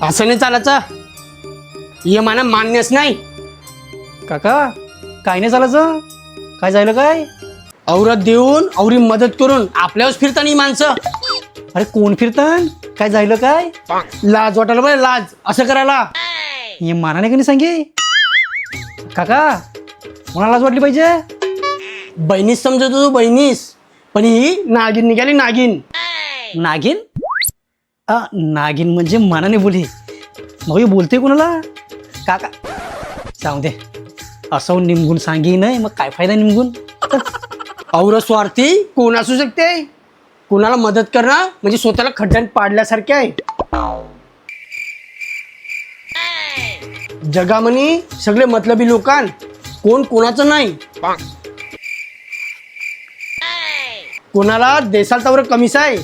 असं नाही चालायचं. ये मला मान्यच नाही. काका काय नाही चालायचं? काय झालं काय? औरत देऊन औरी मदत करून आपल्यावर फिरता नाही माणसं. अरे कोण फिरतान? काय झालं काय? लाज वाटायला बरं, लाज असं करायला. हे मानाने का नाही सांगे काका? कोणाला लाज वाटली पाहिजे? बहिणीस समजतो तू, बहिणीस. पण ही नागिन निघाली, नागिन. नागिन? नागिन म्हणजे मानाने बोली. मग हे बोलते कोणाला? काका जाऊ दे, असं निमगून सांगे नाही, मग काय फायदा निमगून? औरत स्वार्थी कोण असू शकते. कोणाला मदत करणं म्हणजे स्वतःला खड्ड्यात पाडल्यासारखे आहे. जगामनी सगळे मतलबी लोकां, कोण कोणाचं नाही. कोणाला देसाल तवर कमीच आहे.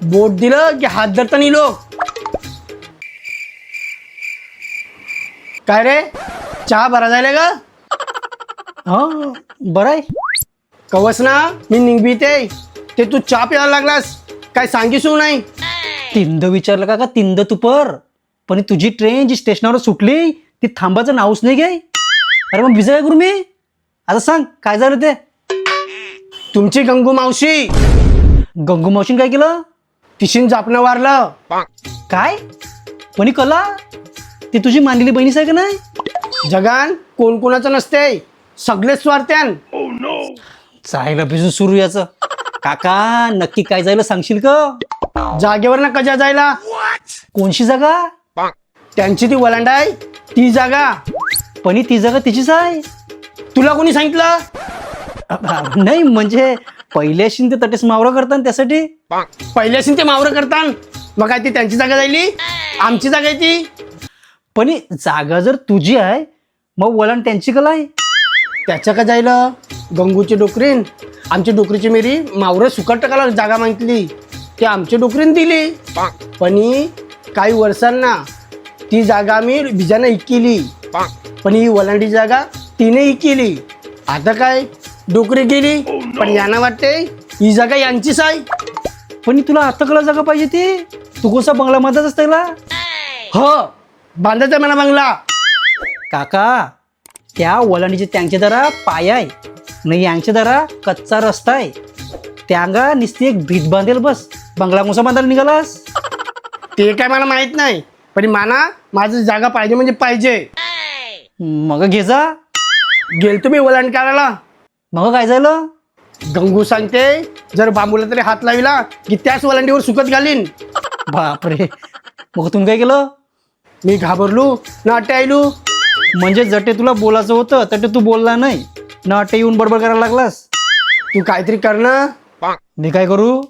बोट दिलं की हात धरता नाही लोक. काय रे, चहा भरा जायला का? हा बरं आहे. कवच ना मी निघबीते ते तू चहा प्यायला लागलास. काय सांगिसू नाही. तिंद विचारलं काका, तिंद तुपर. पण तुझी ट्रेन जी स्टेशनावर सुटली ती थांबाचं नावच नाही घे. अरे मग भिजा काय करू मी? आता सांग काय झालं ते? तुमची गंगू मावशी. गंगू मावशीन काय केलं? तिशीन जापणं वारलं. काय? पण कला ती तुझी मानलेली बहिणीच आहे का नाही? जगान कोण कोणाचं नसते, सगळेच स्वार्थ्यान. जायला भिजून सुरू याचं. काका नक्की काय जायला सांगशील का? जागेवर ना कजा जायला. कोणशी जागा? त्यांची ती वलांड आहे ती जागा. पण ती जागा तिचीच आहे. तुला कोणी सांगितलं? नाही म्हणजे पहिल्याशी ते तटेस मावरा करतात त्यासाठी. पहिल्याशी ते मावरं करतात, मग काय ती त्यांची जागा जायली? आमची जागा आहे ती. पण जागा जर तुझी आहे मग वळण त्यांची कला आहे. त्याच्या का जायला? गंगूची डोकरीन आमची डोकरीची मेरी मावरं सुकट टाकायला जागा मागितली, ते आमच्या डोकरीन दिली. पण काही वर्षांना ती जागा आम्ही बिजानं इकेली. पण ही वलांडी जागा तिने इकेली. आता काय डोकरी गेली, पण यांना वाटते ही जागा यांचीच आहे. पण तुला आता कला जागा पाहिजे ती. तू कोणसा बंगला मध्येच असतेला? हो, बांधायचा मला बंगला. काका त्या वलांडीचे त्यांचे जरा पाय आहे नाही, यांचे जरा कच्चा रस्ता आहे. त्यांगा नुसती एक भीत बांधेल बस. बंगला कोणसा बांधायला निघालास? ते काय मला माहित नाही, पण माना माझी जागा पाहिजे म्हणजे पाहिजे. मग घे जा. गेल तुम्ही वलांड काढायला. मग काय झालं? गंगू सांगते जर बांबूला तरी हात लाविला की त्याच वलांडीवर सुकत घालीन. बापरे, मग तुम्ही काय केलं? मी घाबरलो ना अट्टे आयलू. म्हणजे जटे तुला बोलायचं होतं तटे तू बोलला नाही ना, अटे येऊन बडबड करायला लागलास. तू काहीतरी कर ना. मी काय करू?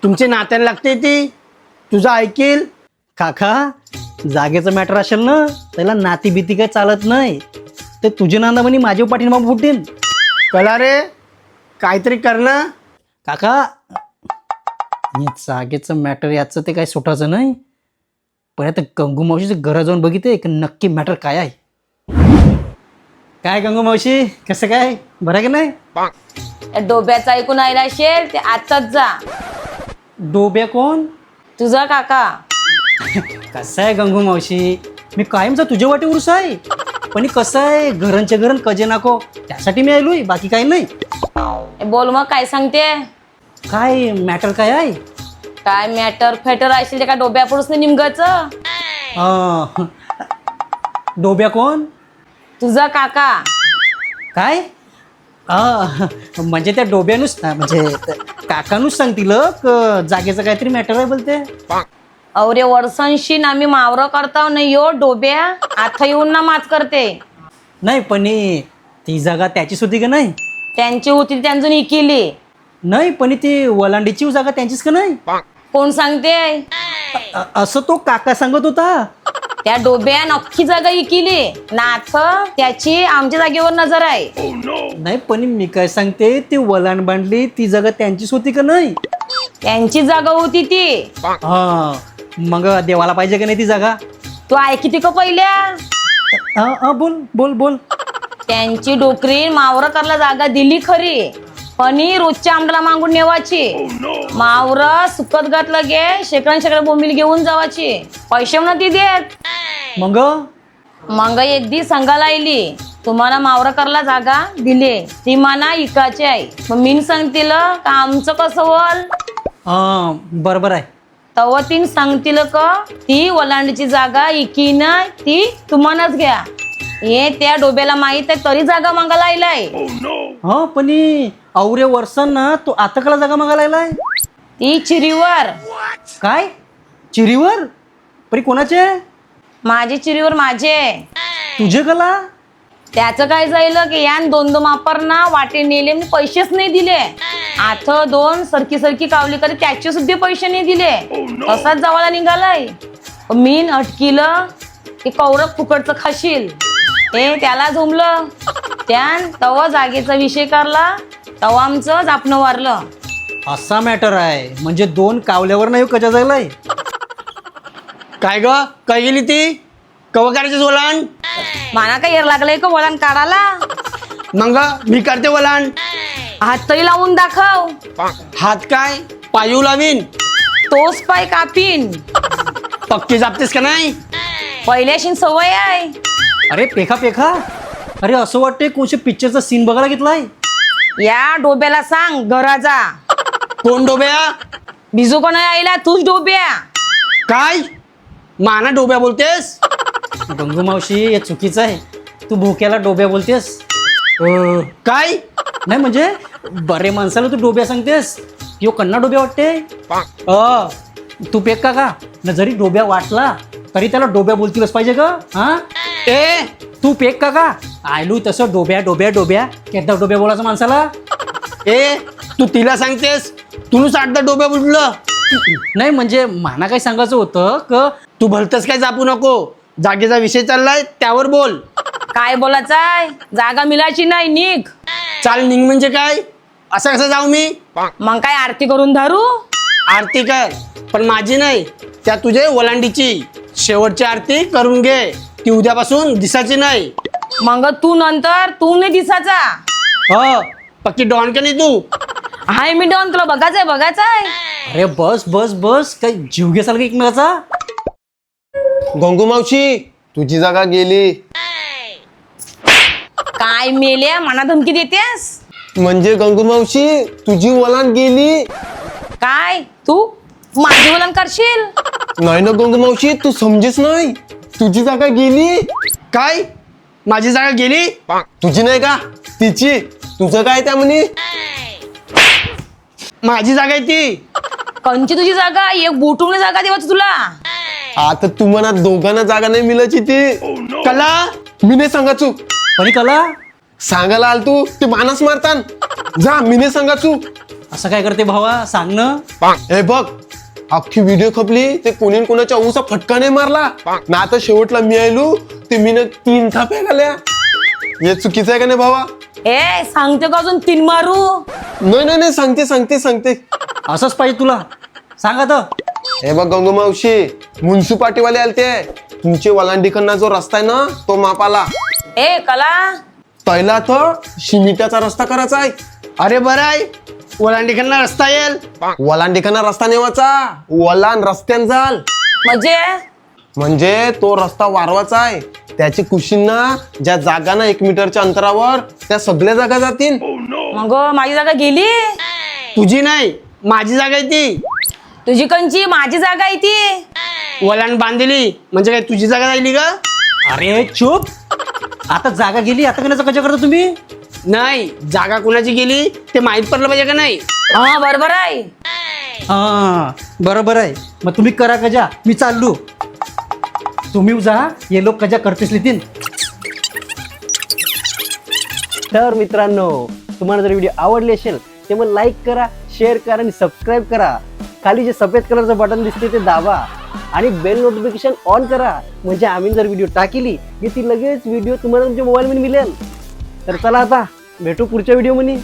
तुमचे नात्याला लागते ती, तुझं ऐकील. काका जागेचं मॅटर असेल ना त्याला नाती भीती काय चालत नाही. ते तुझे नांदा म्हणे माझ्या पाठीमा फुटीन. कला रे, काहीतरी कर ना. काका हे जागेचं मॅटर याचं ते काय सुटायचं नाही. पण आता गंगू मावशीचं घरा जाऊन बघितले की नक्की मॅटर काय आहे. काय गंगू मावशी, कसं काय, बरं आहे का नाही? या डोब्याचं ऐकून आयला असेल ते आताच जा. डोब्या कोण? तुझा काका. कसं आहे गंगू मावशी, मी कायमचा तुझ्या वाटे उरूस आहे. पण कसं आहे घरांच्या घरन कजे नाको त्यासाठी मी आलोय, बाकी काही नाही. बोल मग काय सांगते. काय मॅटर काय आहे? काय मॅटर फेटर असेल ते का डोब्या पुरुष निमगाच. डोब्या कोण? तुझा काका. काय म्हणजे त्या डोब्यानुच म्हणजे काकानुच सांगतील जागेचं काहीतरी मॅटर आहे बोलते. अवरे वर्षांशी आम्ही मावरं करताव नाही यो डोब्या आता येऊन ना मात करते. नाही पण ती जागा त्याचीच होती का नाही? त्यांची होती त्यांचं इकिली. नाही पण ती वलांडीची जागा त्यांचीच का नाही? कोण सांगते? असं तो काका सांगत होता. त्या डोब्या नक्की जागा इकिली नाथ त्याची आमच्या जागेवर नजर आहे. नाही पण मी काय सांगते, ती वलांड बांधली ती जागा त्यांचीच होती का नाही? त्यांची जागा होती ती. मग देवाला पाहिजे का नाही ती जागा? तू ऐकिती का पहिल्या? बोल बोल बोल. त्यांची डोकरी मावरं करला जागा दिली खरी, पनी रोजच्या आमदाला मागून नेवाची मावर सुकत घातलं गे शेकडे बोंबील घेऊन जावाची पैसे म्हणा ती देत मग एक दी संघाला आली तुम्हाला मावर करला जागा दिले ती मना इकाची आहे मग मीन सांगतील का आमचं कसं वल बरोबर आहे. तव तीन सांगतील का ती ओलांडीची जागा इकीन ती तुम्हालाच घ्या हे त्या डोब्याला माहित आहे तरी जागा मागायला आलाय. हा पण औरे वर्षांना ना तू आता कला जागा मागायला आलाय. ती चिरीवर काय चिरीवर परी कोणाचे माझे चिरीवर माझे तुझे कला त्याचं काय जाईल की यान दोन मापर ना वाटे नेले मी पैसेच नाही दिले आथ दोन सरकी कावली करी त्याचे सुद्धा पैसे नाही दिले तसाच जावाला निघालाय मीन अटकीलं की कौरव फुकटचं खाशील हे त्याला झोमलं त्यान तवा जागेचा विषय करला तवा आमचं जापणं वारलं. असा मॅटर आहे म्हणजे दोन कावल्यावर नाही कजा जायलाय. काय ग काय गेली ती कवा करायचं ओलांड माना काय येर लागलंय का वळण काढाला मग मी करते ओलांड हात तरी लावून दाखव. हात काय पायू लावीन तोच पाय कापीन पक्की जापतेस का नाही. पहिल्याशी सवय आहे. अरे पेखा अरे असं वाटतंय कोणत्या पिक्चरचा सीन बघायला घेतलाय. या डोब्याला सांग घराचा कोण डोब्या बिजू कोणा आईला तूच डोब्या काय माना डोब्या बोलतेस. गंगू मावशी हे चुकीचं आहे. तू भोक्याला डोब्या बोलतेस. काय नाही म्हणजे बरे माणसाला तू डोब्या सांगतेस किंवा कन्ना डोब्या वाटते. तू पेक का न जरी डोब्या वाटला तरी त्याला डोब्या बोलतीलच पाहिजे का. हा ए तू पेक का आयलू तसं डोब्या केदा डोब्या बोलायचं माणसाला. ए तू तिला सांगतेस तुनूच आठदा डोब्या बोललं. नाही म्हणजे माना काय सांगायचं होतं क तू भलतच काय जापू नको जागेचा विषय चाललाय त्यावर बोल. काय बोलायचाय जागा मिळायची नाही निघ. चाल निघ म्हणजे काय असं कसं जाऊ मी. मग काय आरती करून धरू. आरती कर पण माझी नाही त्या तुझे ओलांडीची शेवटची आरती करून घे ती उद्यापासून दिसायची नाही. मग तू नंतर तू नाही दिसाचा. हो पक्की डॉन का नाही तू. हाय मी डॉन तुला बघायचाय. अरे बस काय जीव घेसाल का एकमेकाचा. गंगू मावशी तुझी जागा गेली. काय मेले मना धमकी देतेस. म्हणजे गंगू मावशी तुझी ओलांड गेली. काय तू माझी वलन करशील. नाही ना गंगू मावशी तू समजेस नाही तुझी जागा गेली. काय माझी जागा गेली. तुझी नाही का तिची. तुझं काय त्या म्हणे माझी जागा आहे ती. कंची तुझी जागा एक बुटून जागा देवाच तुला. आता तुम्हाला दोघांना जागा नाही मिळायची ती. कला मी नाही सांगायचो पण कला सांगायला आल तू ते मानस मारतान. जा मी नाही सांगायचो. असं काय करते भावा सांग ना. हे बघ अख्खी व्हिडिओ खपली ते कोणी कोणाच्या ऊसा फटका नाही मारला ना. आता शेवटला मी आलो ते मी 3 थाप्या घाल्या. हे चुकीचं आहे का नाही भावा. ए सांगते का अजून 3 मारू. नाही सांगते असंच पाहिजे तुला सांग आता. हे बघ गंगू मावशी म्युन्सिपाल्टीवाले आलते तुमचे वलांडीकडनं जो रस्ता आहे ना तो मापाला. ए कला पहिला तर शिमिटाचा रस्ता करायचा आहे. अरे बरं आहे ओलांडीकडनं रस्ता येईल. वलांडीकडनं रस्ता नेवाचा वलांड रस्त्यान जाल म्हणजे तो रस्ता वारवाचा आहे. त्याची कुशींना ज्या जागा ना 1 मीटरच्या अंतरावर त्या सगळ्या जागा जातील. मग माझी जागा गेली. तुझी नाही माझी जागा आहे ती. तुझी कंची माझी जागा आहे ती. ओलांड बांधली म्हणजे काय तुझी जागा राहिली का. अरे चुप. आता जागा गेली आता कशाचा कजा करता तुम्ही. नाही जागा कुणाची गेली ते माहित पडलं पाहिजे का नाही. हा बरोबर आहे. हा बरोबर आहे. मग तुम्ही करा कजा मी चाललो. तुम्ही जा हे लोक कजा करतेच लिहितील. तर मित्रांनो तुम्हाला जर व्हिडिओ आवडले असेल ते मग लाईक करा शेअर करा आणि सबस्क्राईब करा. खाली जे सफेद कलरचं बटन दिसते ते दाबा आणि बेल नोटिफिकेशन ऑन करा म्हणजे आम्ही जर व्हिडिओ टाकली की ती लगेच व्हिडिओ तुम्हाला तुमच्या मोबाईलमध्ये मिळेल. तर चला आता भेटू पुढच्या व्हिडिओमध्ये.